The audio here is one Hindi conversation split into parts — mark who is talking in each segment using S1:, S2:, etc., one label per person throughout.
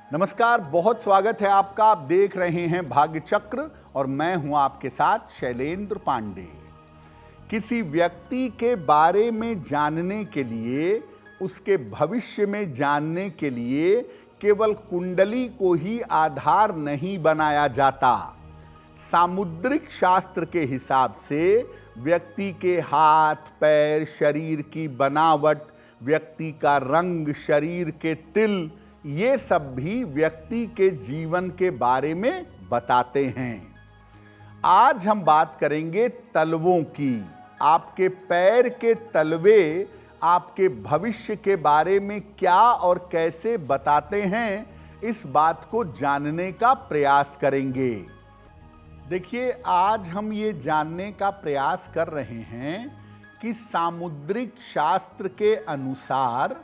S1: नमस्कार, बहुत स्वागत है आपका। आप देख रहे हैं भाग्य चक्र और मैं हूं आपके साथ शैलेंद्र पांडे। किसी व्यक्ति के बारे में जानने के लिए, उसके भविष्य में जानने के लिए केवल कुंडली को ही आधार नहीं बनाया जाता। सामुद्रिक शास्त्र के हिसाब से व्यक्ति के हाथ, पैर, शरीर की बनावट, व्यक्ति का रंग, शरीर के तिल, ये सब भी व्यक्ति के जीवन के बारे में बताते हैं। आज हम बात करेंगे तलवों की। आपके पैर के तलवे आपके भविष्य के बारे में क्या और कैसे बताते हैं, इस बात को जानने का प्रयास करेंगे। देखिए, आज हम ये जानने का प्रयास कर रहे हैं कि सामुद्रिक शास्त्र के अनुसार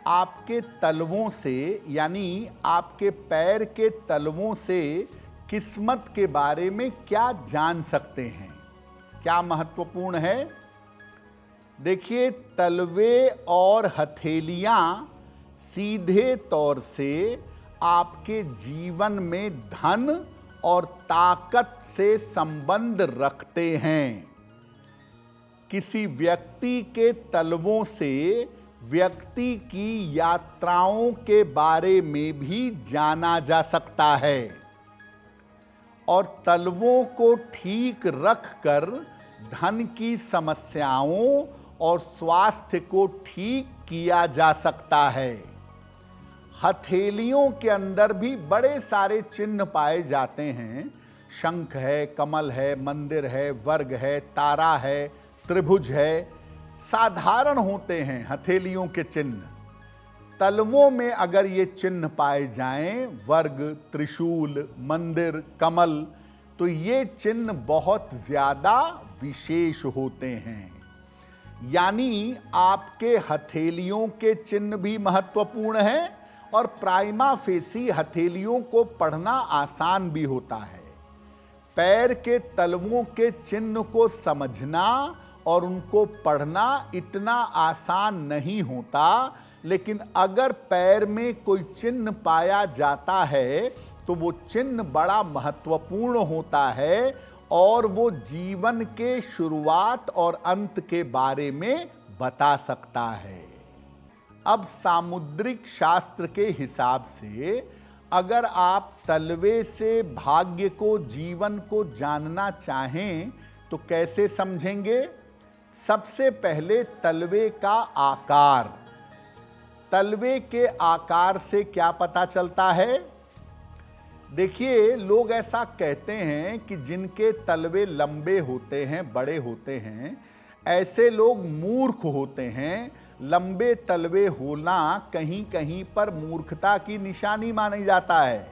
S1: आपके तलवों से, यानी आपके पैर के तलवों से किस्मत के बारे में क्या जान सकते हैं, क्या महत्वपूर्ण है। देखिए, तलवे और हथेलियां सीधे तौर से आपके जीवन में धन और ताकत से संबंध रखते हैं। किसी व्यक्ति के तलवों से व्यक्ति की यात्राओं के बारे में भी जाना जा सकता है और तलवों को ठीक रखकर धन की समस्याओं और स्वास्थ्य को ठीक किया जा सकता है। हथेलियों के अंदर भी बड़े सारे चिन्ह पाए जाते हैं। शंख है, कमल है, मंदिर है, वर्ग है, तारा है, त्रिभुज है। साधारण होते हैं हथेलियों के चिन्ह। तलवों में अगर ये चिन्ह पाए जाएं, वर्ग, त्रिशूल, मंदिर, कमल, तो ये चिन्ह बहुत ज्यादा विशेष होते हैं। यानी आपके हथेलियों के चिन्ह भी महत्वपूर्ण हैं और प्राइमा फेसी हथेलियों को पढ़ना आसान भी होता है। पैर के तलवों के चिन्ह को समझना और उनको पढ़ना इतना आसान नहीं होता, लेकिन अगर पैर में कोई चिन्ह पाया जाता है तो वो चिन्ह बड़ा महत्वपूर्ण होता है और वो जीवन के शुरुआत और अंत के बारे में बता सकता है। अब सामुद्रिक शास्त्र के हिसाब से अगर आप तलवे से भाग्य को, जीवन को जानना चाहें तो कैसे समझेंगे। सबसे पहले तलवे का आकार। तलवे के आकार से क्या पता चलता है। देखिए, लोग ऐसा कहते हैं कि जिनके तलवे लंबे होते हैं, बड़े होते हैं, ऐसे लोग मूर्ख होते हैं। लंबे तलवे होना कहीं कहीं पर मूर्खता की निशानी मानी जाता है,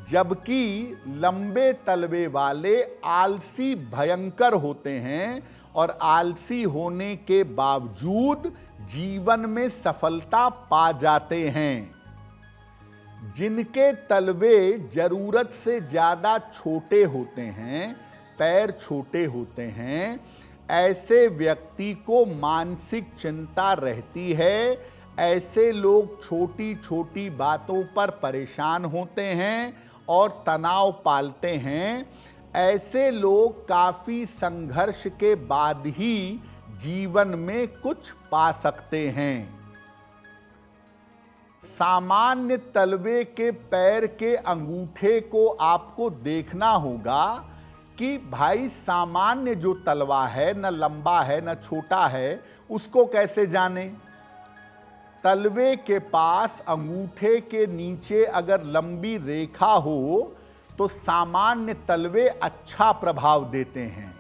S1: जबकि लंबे तलवे वाले आलसी भयंकर होते हैं और आलसी होने के बावजूद जीवन में सफलता पा जाते हैं। जिनके तलवे जरूरत से ज्यादा छोटे होते हैं, पैर छोटे होते हैं, ऐसे व्यक्ति को मानसिक चिंता रहती है। ऐसे लोग छोटी छोटी बातों पर परेशान होते हैं और तनाव पालते हैं। ऐसे लोग काफी संघर्ष के बाद ही जीवन में कुछ पा सकते हैं। सामान्य तलवे के पैर के अंगूठे को आपको देखना होगा कि भाई सामान्य जो तलवा है, न लंबा है न छोटा है, उसको कैसे जाने। तलवे के पास अंगूठे के नीचे अगर लंबी रेखा हो तो सामान्य तलवे अच्छा प्रभाव देते हैं।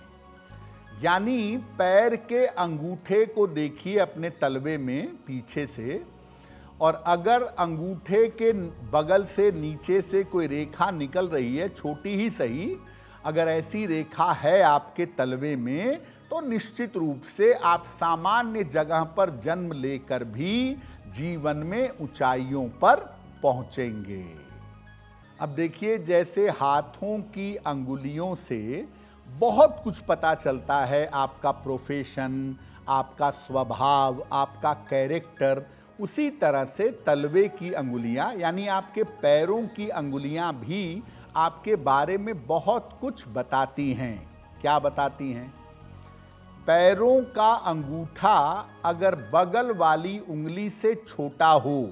S1: यानी पैर के अंगूठे को देखिए अपने तलवे में पीछे से, और अगर अंगूठे के बगल से नीचे से कोई रेखा निकल रही है, छोटी ही सही, अगर ऐसी रेखा है आपके तलवे में, तो निश्चित रूप से आप सामान्य जगह पर जन्म लेकर भी जीवन में ऊंचाइयों पर पहुंचेंगे। अब देखिए, जैसे हाथों की अंगुलियों से बहुत कुछ पता चलता है, आपका प्रोफेशन, आपका स्वभाव, आपका कैरेक्टर, उसी तरह से तलवे की अंगुलियां यानी आपके पैरों की अंगुलियां भी आपके बारे में बहुत कुछ बताती हैं। क्या बताती हैं? पैरों का अंगूठा अगर बगल वाली उंगली से छोटा हो,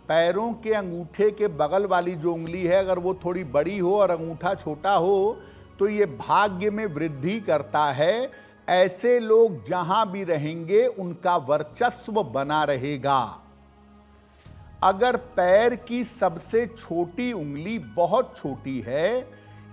S1: पैरों के अंगूठे के बगल वाली जो उंगली है अगर वो थोड़ी बड़ी हो और अंगूठा छोटा हो तो ये भाग्य में वृद्धि करता है। ऐसे लोग जहां भी रहेंगे उनका वर्चस्व बना रहेगा। अगर पैर की सबसे छोटी उंगली बहुत छोटी है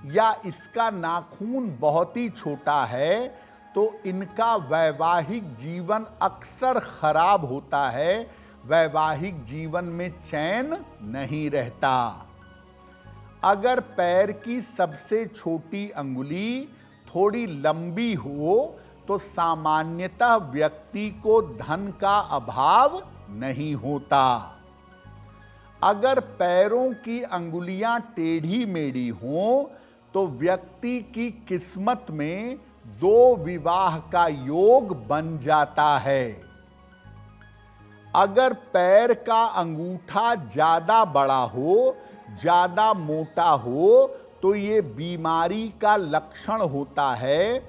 S1: या इसका नाखून बहुत ही छोटा है तो इनका वैवाहिक जीवन अक्सर खराब होता है, वैवाहिक जीवन में चैन नहीं रहता। अगर पैर की सबसे छोटी अंगुली थोड़ी लंबी हो तो सामान्यतः व्यक्ति को धन का अभाव नहीं होता। अगर पैरों की अंगुलियां टेढ़ी मेढ़ी हों तो व्यक्ति की किस्मत में 2 विवाह का योग बन जाता है। अगर पैर का अंगूठा ज्यादा बड़ा हो, ज्यादा मोटा हो तो ये बीमारी का लक्षण होता है।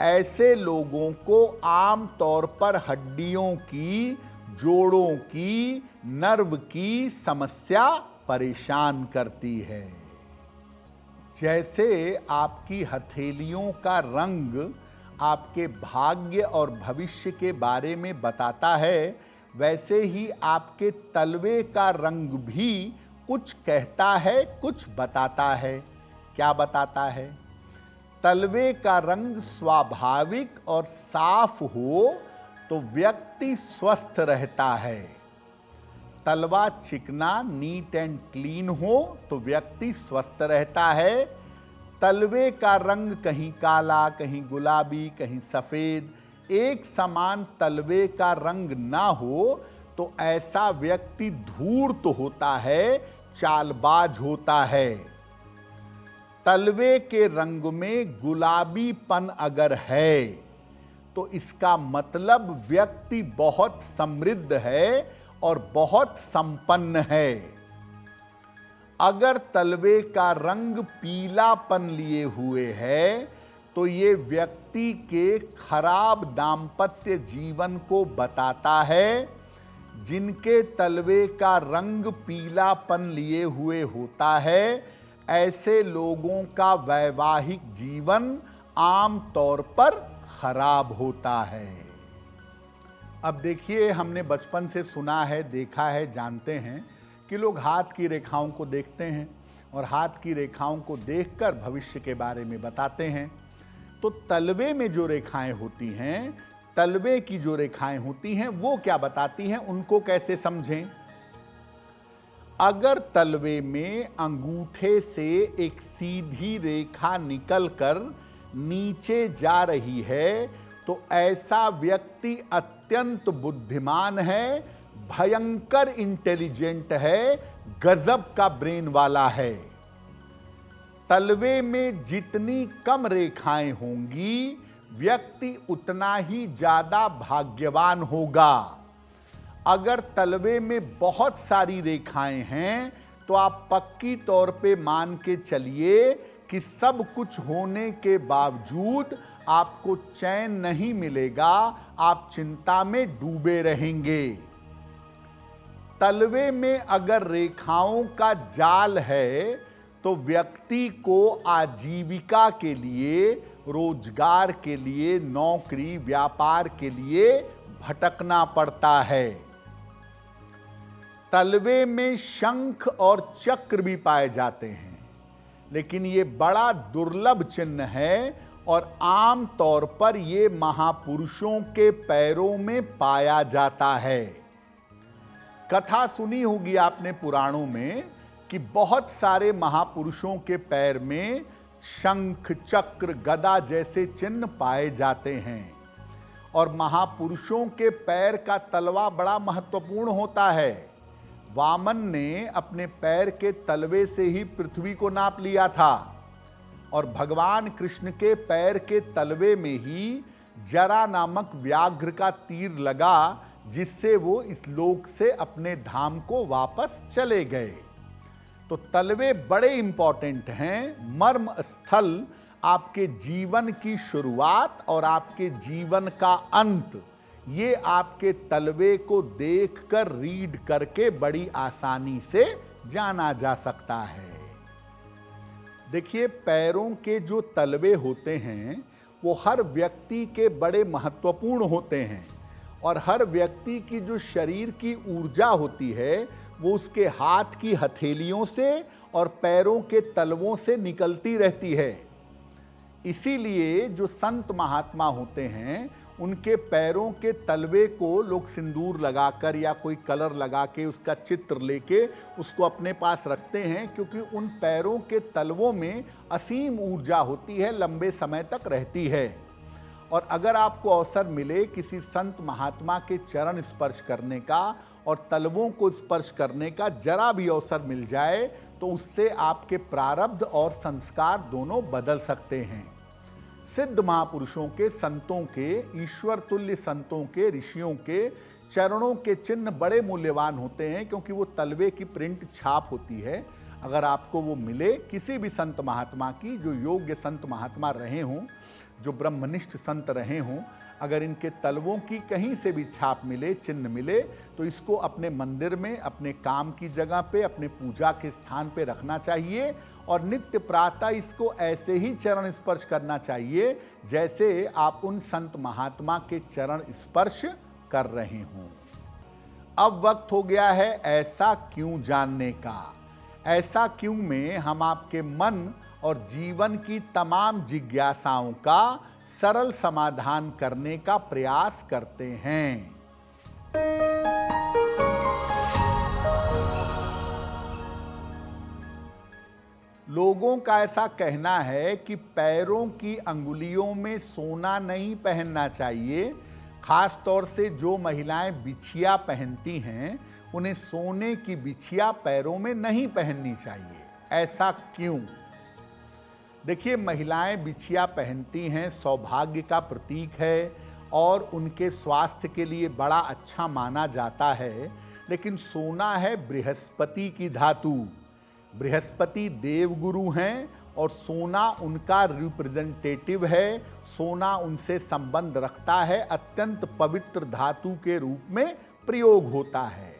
S1: ऐसे लोगों को आम तौर पर हड्डियों की, जोड़ों की, नर्व की समस्या परेशान करती है। जैसे आपकी हथेलियों का रंग आपके भाग्य और भविष्य के बारे में बताता है, वैसे ही आपके तलवे का रंग भी कुछ कहता है, कुछ बताता है। क्या बताता है? तलवे का रंग स्वाभाविक और साफ हो तो व्यक्ति स्वस्थ रहता है। तलवा चिकना, नीट एंड क्लीन हो तो व्यक्ति स्वस्थ रहता है। तलवे का रंग कहीं काला, कहीं गुलाबी, कहीं सफेद, एक समान तलवे का रंग ना हो तो ऐसा व्यक्ति धूर्त होता है, चालबाज होता है। तलवे के रंग में गुलाबीपन अगर है तो इसका मतलब व्यक्ति बहुत समृद्ध है और बहुत संपन्न है। अगर तलवे का रंग पीलापन लिए हुए है तो ये व्यक्ति के खराब दाम्पत्य जीवन को बताता है। जिनके तलवे का रंग पीलापन लिए हुए होता है, ऐसे लोगों का वैवाहिक जीवन आम तौर पर खराब होता है। अब देखिए, हमने बचपन से सुना है, देखा है, जानते हैं कि लोग हाथ की रेखाओं को देखते हैं और हाथ की रेखाओं को देखकर भविष्य के बारे में बताते हैं। तो तलवे में जो रेखाएं होती हैं, तलवे की जो रेखाएं होती हैं वो क्या बताती हैं, उनको कैसे समझें? अगर तलवे में अंगूठे से एक सीधी रेखा निकलकर नीचे जा रही है तो ऐसा व्यक्ति अत्यंत बुद्धिमान है, भयंकर इंटेलिजेंट है, गजब का ब्रेन वाला है। तलवे में जितनी कम रेखाएं होंगी व्यक्ति उतना ही ज्यादा भाग्यवान होगा। अगर तलवे में बहुत सारी रेखाएं हैं तो आप पक्की तौर पे मान के चलिए कि सब कुछ होने के बावजूद आपको चैन नहीं मिलेगा, आप चिंता में डूबे रहेंगे। तलवे में अगर रेखाओं का जाल है तो व्यक्ति को आजीविका के लिए, रोजगार के लिए, नौकरी व्यापार के लिए भटकना पड़ता है। तलवे में शंख और चक्र भी पाए जाते हैं, लेकिन ये बड़ा दुर्लभ चिन्ह है और आम तौर पर ये महापुरुषों के पैरों में पाया जाता है। कथा सुनी होगी आपने पुराणों में कि बहुत सारे महापुरुषों के पैर में शंख, चक्र, गदा जैसे चिन्ह पाए जाते हैं और महापुरुषों के पैर का तलवा बड़ा महत्वपूर्ण होता है। वामन ने अपने पैर के तलवे से ही पृथ्वी को नाप लिया था और भगवान कृष्ण के पैर के तलवे में ही जरा नामक व्याघ्र का तीर लगा, जिससे वो इस लोक से अपने धाम को वापस चले गए। तो तलवे बड़े इंपॉर्टेंट हैं। मर्म स्थल आपके जीवन की शुरुआत और आपके जीवन का अंत, ये आपके तलवे को देखकर रीड करके बड़ी आसानी से जाना जा सकता है। देखिए, पैरों के जो तलवे होते हैं वो हर व्यक्ति के बड़े महत्वपूर्ण होते हैं, और हर व्यक्ति की जो शरीर की ऊर्जा होती है वो उसके हाथ की हथेलियों से और पैरों के तलवों से निकलती रहती है। इसीलिए जो संत महात्मा होते हैं उनके पैरों के तलवे को लोग सिंदूर लगाकर या कोई कलर लगा के उसका चित्र लेके उसको अपने पास रखते हैं, क्योंकि उन पैरों के तलवों में असीम ऊर्जा होती है, लंबे समय तक रहती है। और अगर आपको अवसर मिले किसी संत महात्मा के चरण स्पर्श करने का और तलवों को स्पर्श करने का जरा भी अवसर मिल जाए, तो उससे आपके प्रारब्ध और संस्कार दोनों बदल सकते हैं। सिद्ध महापुरुषों के, संतों के, ईश्वर तुल्य संतों के, ऋषियों के चरणों के चिन्ह बड़े मूल्यवान होते हैं, क्योंकि वो तलवे की प्रिंट छाप होती है। अगर आपको वो मिले किसी भी संत महात्मा की, जो योग्य संत महात्मा रहे हों, जो ब्रह्मनिष्ठ संत रहे हों, अगर इनके तलवों की कहीं से भी छाप मिले, चिन्ह मिले, तो इसको अपने मंदिर में, अपने काम की जगह पे, अपने पूजा के स्थान पे रखना चाहिए, और नित्य प्रातः इसको ऐसे ही चरण स्पर्श करना चाहिए जैसे आप उन संत महात्मा के चरण स्पर्श कर रहे हों। अब वक्त हो गया है ऐसा क्यों जानने का। ऐसा क्यों में हम आपके मन और जीवन की तमाम जिज्ञासाओं का सरल समाधान करने का प्रयास करते हैं। लोगों का ऐसा कहना है कि पैरों की अंगुलियों में सोना नहीं पहनना चाहिए। खास तौर से जो महिलाएं बिछिया पहनती हैं, उन्हें सोने की बिछिया पैरों में नहीं पहननी चाहिए। ऐसा क्यों? देखिए, महिलाएं बिछिया पहनती हैं, सौभाग्य का प्रतीक है और उनके स्वास्थ्य के लिए बड़ा अच्छा माना जाता है। लेकिन सोना है बृहस्पति की धातु। बृहस्पति देवगुरु हैं और सोना उनका रिप्रेजेंटेटिव है। सोना उनसे संबंध रखता है, अत्यंत पवित्र धातु के रूप में प्रयोग होता है।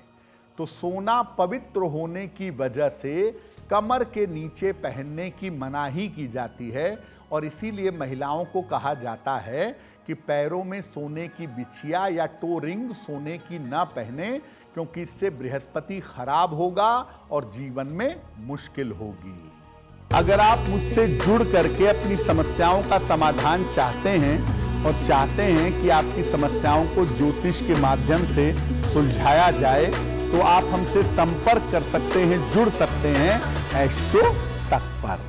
S1: तो सोना पवित्र होने की वजह से कमर के नीचे पहनने की मनाही की जाती है, और इसीलिए महिलाओं को कहा जाता है कि पैरों में सोने की बिछिया या टो रिंग सोने की न पहने, क्योंकि इससे बृहस्पति खराब होगा और जीवन में मुश्किल होगी। अगर आप मुझसे जुड़ करके अपनी समस्याओं का समाधान चाहते हैं और चाहते हैं कि आपकी समस्याओं को ज्योतिष के माध्यम से सुलझाया जाए, तो आप हमसे संपर्क कर सकते हैं, जुड़ सकते हैं एस्ट्रो तक पर।